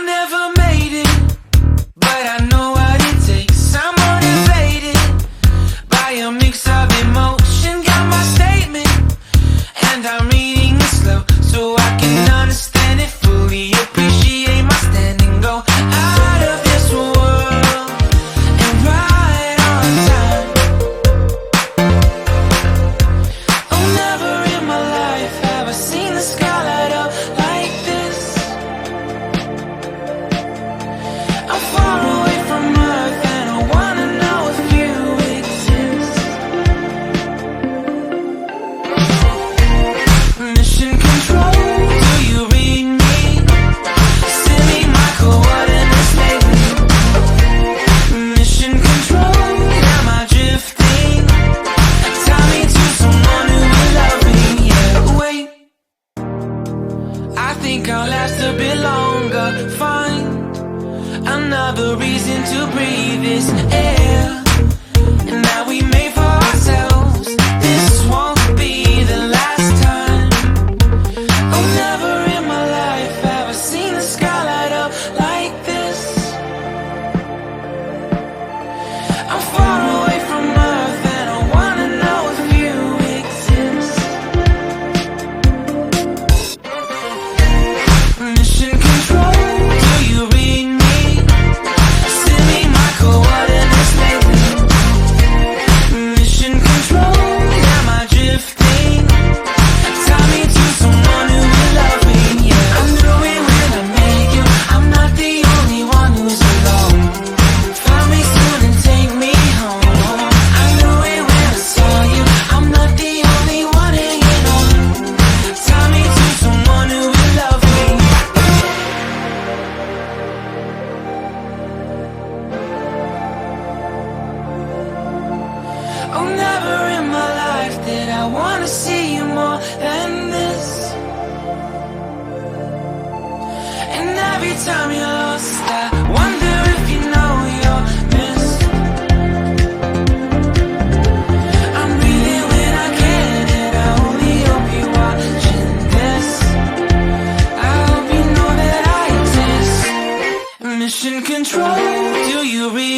never made it, but I know what it takes. I'm motivated by a mix of emotion. Got my statement, and I'm reading it slow so I can understand it fully. Appreciate my standing, go out of this world and right on time. Oh, never in my life have I seen the sky light up like this. I'm far away from Earth and I wanna know if you exist. Mission control, do you read me? Send me my coordinates lately. Mission control, am I drifting? Tie me to someone who will love me. Yeah, wait, I think I'll last a bit longer. Find another reason to breathe this air. And now we made for ourselves. This won't be the last time. Oh, never in my life have I seen the sky light up like this. I'm far away from Earth and I wanna know if you exist. Mission control, do you read me? Send me my coordinates lately. Mission control, am I drifting? Tie me to someone who will love me. Yeah, I knew it when I met you. I'm not the only one who's alone. Find me soon and take me home. I knew it when I saw you. I'm not the only one hanging on. Tie me to someone who will love me. Oh, never in my life did I wanna see you more than this. And every time you're lost, I wonder if you know you're missed. I'm breathing when I can, and I only hope you're watching this. I hope you know that I exist. Mission control, do you read